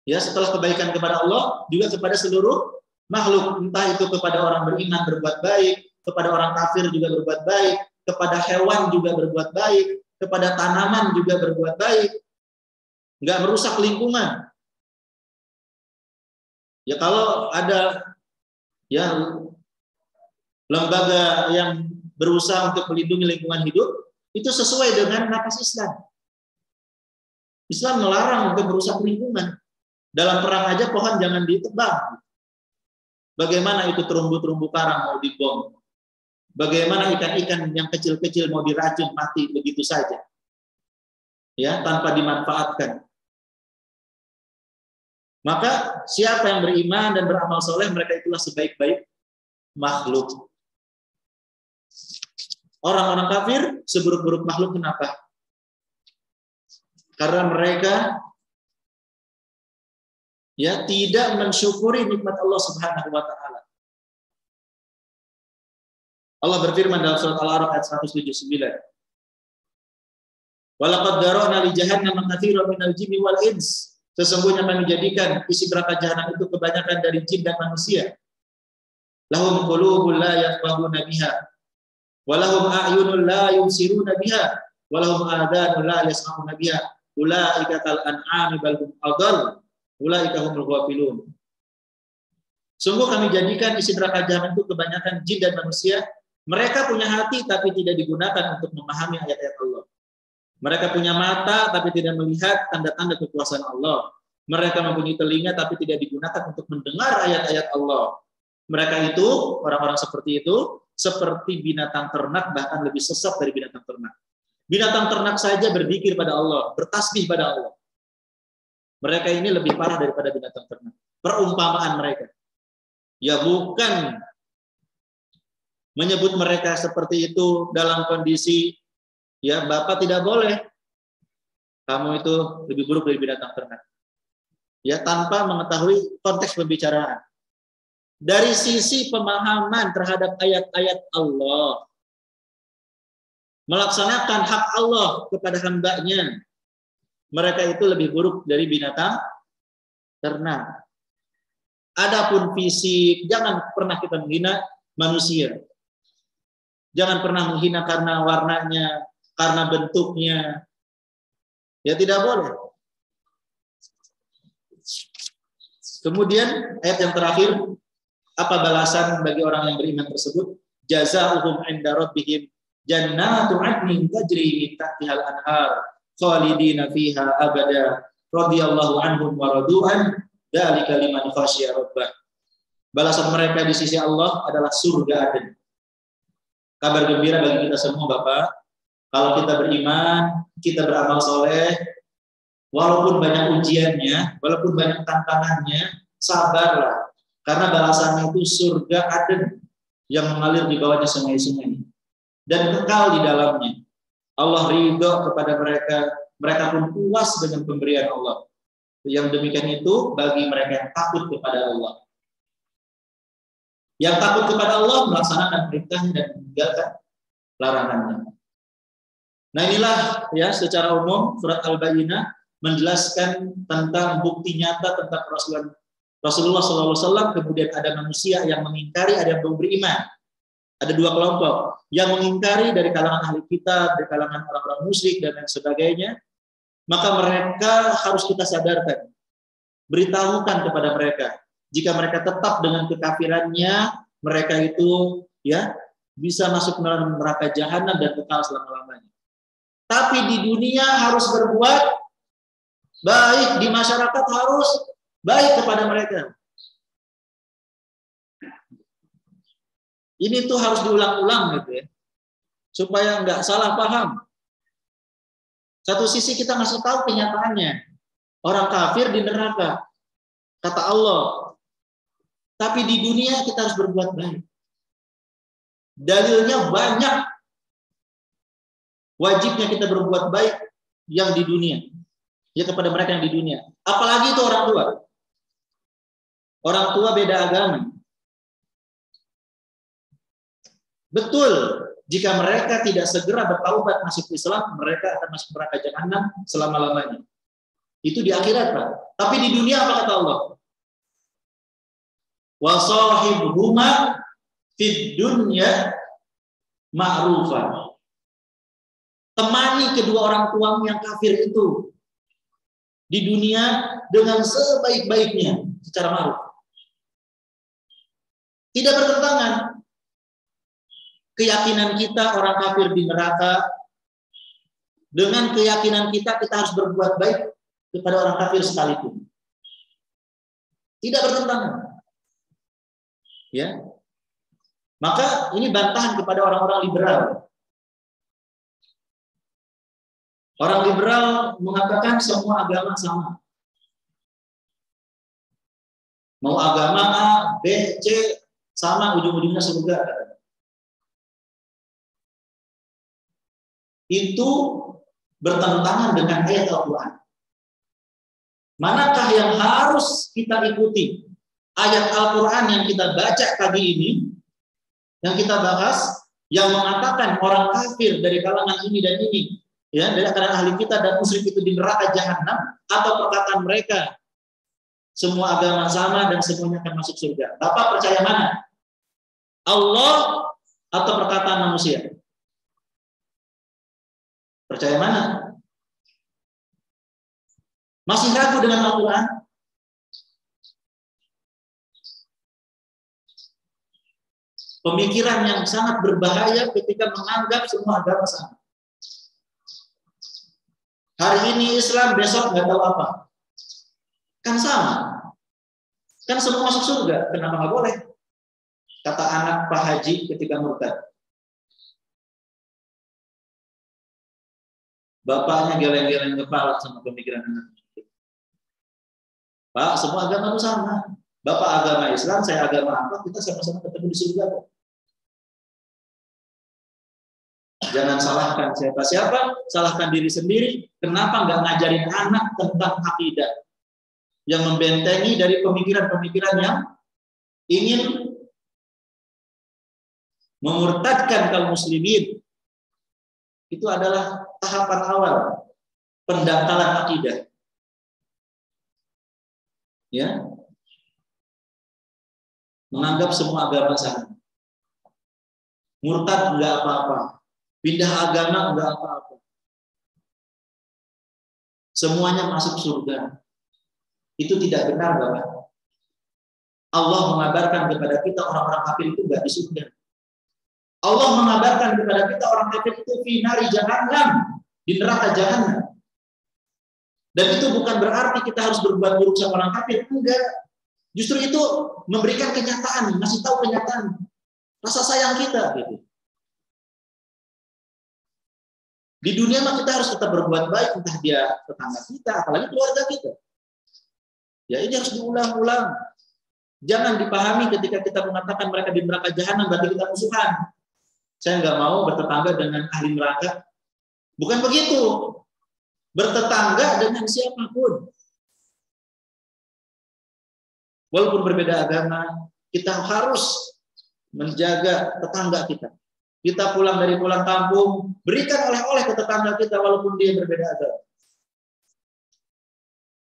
Ya, setelah kebaikan kepada Allah, juga kepada seluruh makhluk. Entah itu kepada orang beriman berbuat baik, kepada orang kafir juga berbuat baik, kepada hewan juga berbuat baik, kepada tanaman juga berbuat baik. Nggak merusak lingkungan. Ya, kalau ada ya lembaga yang berusaha untuk melindungi lingkungan hidup, itu sesuai dengan nafas Islam. Islam melarang untuk merusak lingkungan. Dalam perang aja pohon jangan ditebang. Bagaimana itu terumbu-terumbu karang mau dibom? Bagaimana ikan-ikan yang kecil-kecil mau diracun mati begitu saja? Ya, tanpa dimanfaatkan. Maka siapa yang beriman dan beramal soleh, mereka itulah sebaik-baik makhluk. Orang-orang kafir seburuk-buruk makhluk. Kenapa? Karena mereka ya tidak mensyukuri nikmat Allah Subhanahu wa taala. Allah berfirman dalam surat Al-A'raf ayat 179. Walaqad dara'na li jahannam katsiran minal jinni wal ins. Sesungguhnya kami jadikan isi neraka jahanam itu kebanyakan dari jin dan manusia. Lahum qulubun la yafqahuna biha. Walahum a'yunun la yubsiruna biha, walahum adhanun la yasma'una biha, ulaika kal an'ami bal hum adall, ulaika humul ghafilun. Sungguh kami jadikan isi neraka jahanam itu kebanyakan jin dan manusia. Mereka punya hati tapi tidak digunakan untuk memahami ayat-ayat Allah. Mereka punya mata tapi tidak melihat tanda-tanda kekuasaan Allah. Mereka mempunyai telinga tapi tidak digunakan untuk mendengar ayat-ayat Allah. Mereka itu, orang-orang seperti itu, seperti binatang ternak, bahkan lebih sesat dari binatang ternak. Binatang ternak saja berzikir pada Allah, bertasbih pada Allah. Mereka ini lebih parah daripada binatang ternak. Perumpamaan mereka. Ya bukan menyebut mereka seperti itu dalam kondisi, ya Bapak tidak boleh. Kamu itu lebih buruk dari binatang ternak. Ya tanpa mengetahui konteks pembicaraan. Dari sisi pemahaman terhadap ayat-ayat Allah, melaksanakan hak Allah kepada hamba-Nya, mereka itu lebih buruk dari binatang ternak. Adapun fisik, jangan pernah kita menghina manusia. Jangan pernah menghina karena warnanya, karena bentuknya. Ya tidak boleh. Kemudian ayat yang terakhir, apa balasan bagi orang yang beriman tersebut? Jazaohum 'inda rabbihim Jannatu 'adnin tajri min tahtihal anhar khalidina fiha abada radhiyallahu anhum wa radu'an dzalika liman khasyiya rabbah. Balasan mereka di sisi Allah adalah surga Aden. Kabar gembira bagi kita semua Bapak. Kalau kita beriman, kita beramal soleh, walaupun banyak ujiannya, walaupun banyak tantangannya, sabarlah. Karena balasannya itu surga Aden yang mengalir di bawahnya sungai-sungai dan kekal di dalamnya. Allah ridho kepada mereka, mereka pun puas dengan pemberian Allah. Yang demikian itu bagi mereka yang takut kepada Allah. Yang takut kepada Allah melaksanakan perintahnya dan meninggalkan larangannya. Nah inilah ya secara umum surat Al-Bayyinah menjelaskan tentang bukti nyata tentang Rasulullah SAW. Kemudian ada manusia yang mengingkari, ada yang belum beriman. Ada dua kelompok yang mengingkari dari kalangan ahli kitab, dari kalangan orang-orang musyrik dan lain sebagainya. Maka mereka harus kita sadarkan, beritahukan kepada mereka. Jika mereka tetap dengan kekafirannya, mereka itu ya bisa masuk dalam neraka jahanam dan kekal selama-lamanya. Tapi di dunia harus berbuat baik, di masyarakat harus baik kepada mereka. Ini tuh harus diulang-ulang gitu ya, supaya nggak salah paham. Satu sisi kita ngasih tahu kenyataannya, orang kafir di neraka, kata Allah. Tapi di dunia kita harus berbuat baik. Dalilnya banyak. Wajibnya kita berbuat baik yang di dunia, ya kepada mereka yang di dunia. Apalagi itu orang tua. Orang tua beda agama. Betul, jika mereka tidak segera bertaubat masuk Islam, mereka akan masuk neraka jahanam selama-lamanya. Itu di akhirat, Pak. Tapi di dunia apa kata Allah? Wa sahibuhuma fid dunya ma'rufa. Temani kedua orang tuamu yang kafir itu di dunia dengan sebaik-baiknya secara ma'ruf. Tidak bertentangan. Keyakinan kita orang kafir di neraka dengan keyakinan kita harus berbuat baik kepada orang kafir sekalipun. Tidak bertentangan. Ya. Maka ini bantahan kepada orang-orang liberal. Orang liberal mengatakan semua agama sama. Mau agama A, B, C sama, ujung-ujungnya surga. Itu bertentangan dengan ayat Al-Quran. Manakah yang harus kita ikuti? Ayat Al-Quran yang kita baca pagi ini, yang kita bahas, yang mengatakan orang kafir dari kalangan ini dan ini, ya, dari kalangan ahli kita dan musyrik itu di neraka jahanam, atau perkataan mereka semua agama sama dan semuanya akan masuk surga. Bapak percaya mana? Allah atau perkataan manusia? Percaya mana? Masih ragu dengan Al-Quran? Pemikiran yang sangat berbahaya ketika menganggap semua agama sama. Hari ini Islam, besok nggak tahu apa. Kan sama. Kan semua masuk surga. Kenapa nggak boleh? Kata anak Pak Haji ketika murtad. Bapaknya geleng-geleng kepala sama pemikiran anak. Pak, semua agama itu sama. Bapak agama Islam, saya agama apa, kita sama-sama ketemu di surga kok. Jangan salahkan siapa-siapa, salahkan diri sendiri. Kenapa nggak ngajarin anak tentang akidah yang membentengi dari pemikiran-pemikiran yang ingin memurtadkan kaum muslimin? Itu adalah tahapan awal pendangkalan akidah. Ya, menganggap semua agama sama. Murtad enggak apa-apa, pindah agama enggak apa-apa. Semuanya masuk surga. Itu tidak benar, Bapak. Allah mengabarkan kepada kita orang-orang kafir itu enggak di surga. Allah mengabarkan kepada kita orang kafir itu fi nari jahannam, di neraka jahannam. Dan itu bukan berarti kita harus berbuat buruk sama orang kafir, enggak. Justru itu memberikan kenyataan, ngasih tahu kenyataan rasa sayang kita gitu. Di dunia mah kita harus tetap berbuat baik, entah dia tetangga kita, apalagi keluarga kita. Ya ini harus diulang-ulang. Jangan dipahami ketika kita mengatakan mereka di neraka jahanam berarti kita musuhan. Saya nggak mau bertetangga dengan ahli neraka. Bukan begitu. Bertetangga dengan siapapun. Walaupun berbeda agama, kita harus menjaga tetangga kita. Kita pulang dari pulang kampung, berikan oleh-oleh ke tetangga kita walaupun dia berbeda agama.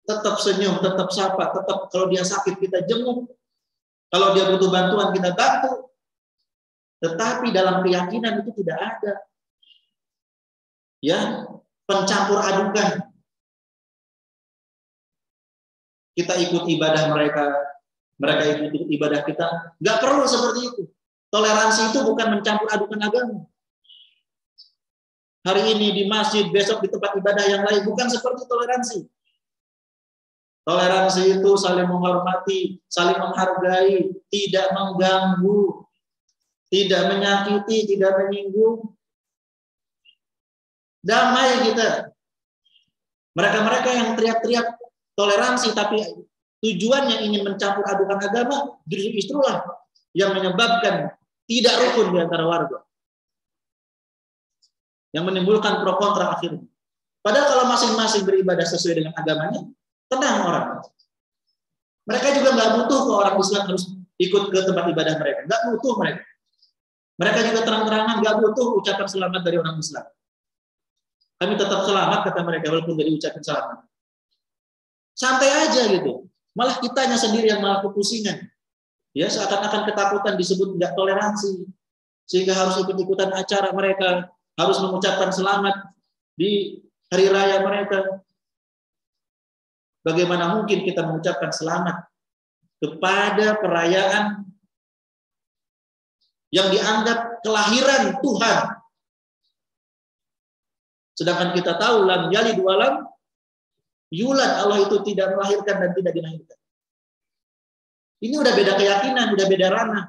Tetap senyum, tetap sapa, tetap kalau dia sakit kita jenguk. Kalau dia butuh bantuan kita bantu. Tetapi dalam keyakinan itu tidak ada. Ya, pencampur adukan. Kita ikut ibadah mereka, mereka ikut ibadah kita. Nggak perlu seperti itu. Toleransi itu bukan mencampur adukan agama. Hari ini di masjid, besok di tempat ibadah yang lain. Bukan seperti toleransi. Toleransi itu saling menghormati, saling menghargai, tidak mengganggu, tidak menyakiti, tidak menyinggung. Damai kita. Mereka-mereka yang teriak-teriak toleransi tapi tujuannya ingin mencampur adukan agama, justrulah yang menyebabkan tidak rukun di antara warga. Yang menimbulkan pro kontra akhirnya. Padahal kalau masing-masing beribadah sesuai dengan agamanya, tenang orang. Mereka juga nggak butuh ke orang Islam harus ikut ke tempat ibadah mereka. Nggak butuh mereka. Mereka juga terang-terangan nggak butuh ucapan selamat dari orang Islam. Kami tetap selamat kata mereka walaupun dari ucapan selamat. Santai aja gitu. Malah kitanya sendiri yang malah kepusingan. Ya seakan-akan ketakutan disebut nggak toleransi. Sehingga harus ikut-ikutan acara mereka, harus mengucapkan selamat di hari raya mereka. Bagaimana mungkin kita mengucapkan selamat kepada perayaan yang dianggap kelahiran Tuhan. Sedangkan kita tahu lam yalid walam yulad, Allah itu tidak melahirkan dan tidak dilahirkan. Ini udah beda keyakinan, udah beda ranah.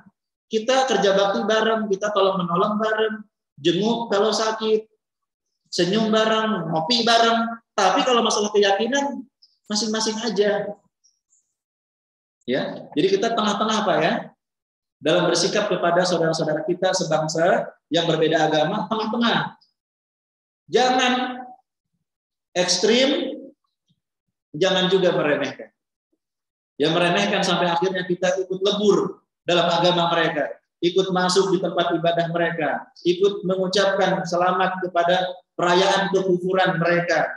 Kita kerja bakti bareng, kita tolong menolong bareng, jenguk kalau sakit, senyum bareng, ngopi bareng. Tapi kalau masalah keyakinan masing-masing aja. Ya, jadi kita tengah-tengah Pak ya. Dalam bersikap kepada saudara-saudara kita sebangsa yang berbeda agama, tengah-tengah. Jangan ekstrim, jangan juga meremehkan. Yang meremehkan sampai akhirnya kita ikut lebur dalam agama mereka, ikut masuk di tempat ibadah mereka, ikut mengucapkan selamat kepada perayaan kekufuran mereka.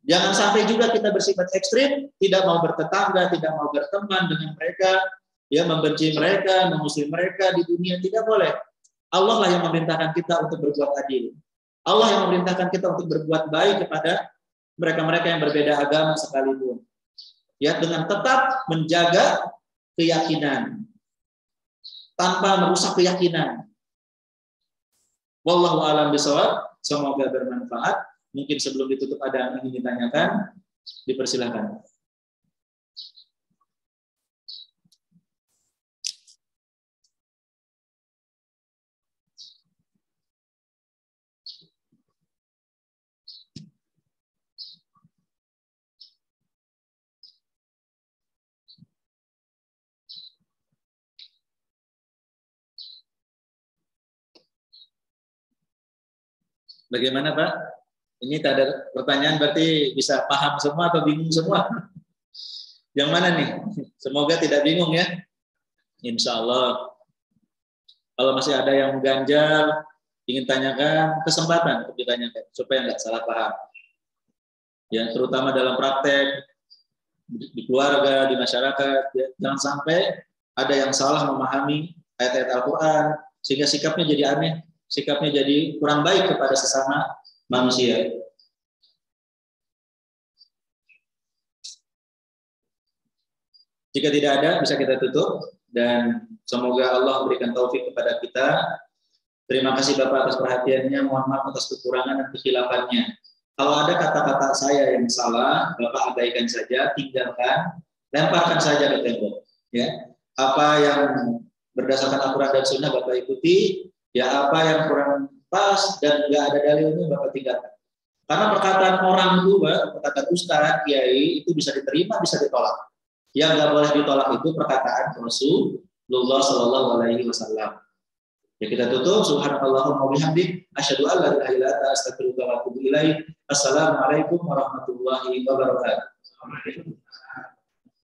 Jangan sampai juga kita bersifat ekstrim, tidak mau bertetangga, tidak mau berteman dengan mereka, ya membenci mereka, mengusir mereka di dunia, tidak boleh. Allah lah yang memerintahkan kita untuk berbuat adil. Allah yang memerintahkan kita untuk berbuat baik kepada mereka-mereka yang berbeda agama sekalipun. Ya, dengan tetap menjaga keyakinan tanpa merusak keyakinan. Wallahu a'lam bishawab. Semoga bermanfaat. Mungkin sebelum ditutup ada yang ingin ditanyakan, dipersilahkan. Bagaimana Pak? Ini tak ada pertanyaan berarti bisa paham semua atau bingung semua? Yang mana nih? Semoga tidak bingung ya. Insya Allah. Kalau masih ada yang mengganjal, ingin tanyakan, kesempatan untuk ditanyakan supaya nggak salah paham. Ya, terutama dalam praktek di keluarga, di masyarakat, ya, jangan sampai ada yang salah memahami ayat-ayat Al-Quran sehingga sikapnya jadi aneh, sikapnya jadi kurang baik kepada sesama manusia. Jika tidak ada, bisa kita tutup. dan semoga Allah memberikan taufik kepada kita. Terima kasih Bapak atas perhatiannya, mohon maaf atas kekurangan dan kekhilaafannya. Kalau ada kata-kata saya yang salah, Bapak abaikan saja, tinggalkan, lemparkan saja ke tembok. Ya, apa yang berdasarkan Al-Quran dan Sunnah Bapak ikuti, ya apa yang kurang pas dan nggak ada dalilnya Bapak tinggalkan. Karena perkataan orang itu, perkataan ustaz, kiai itu bisa diterima, bisa ditolak. Yang nggak boleh ditolak itu perkataan Rasulullah Shallallahu Alaihi Wasallam. Ya kita tutup. Subhanallahumma wa bihamdik, asyhadu an la ilaha illa anta, astaghfiruka wa atubu ilaik. Assalamualaikum warahmatullahi wabarakatuh.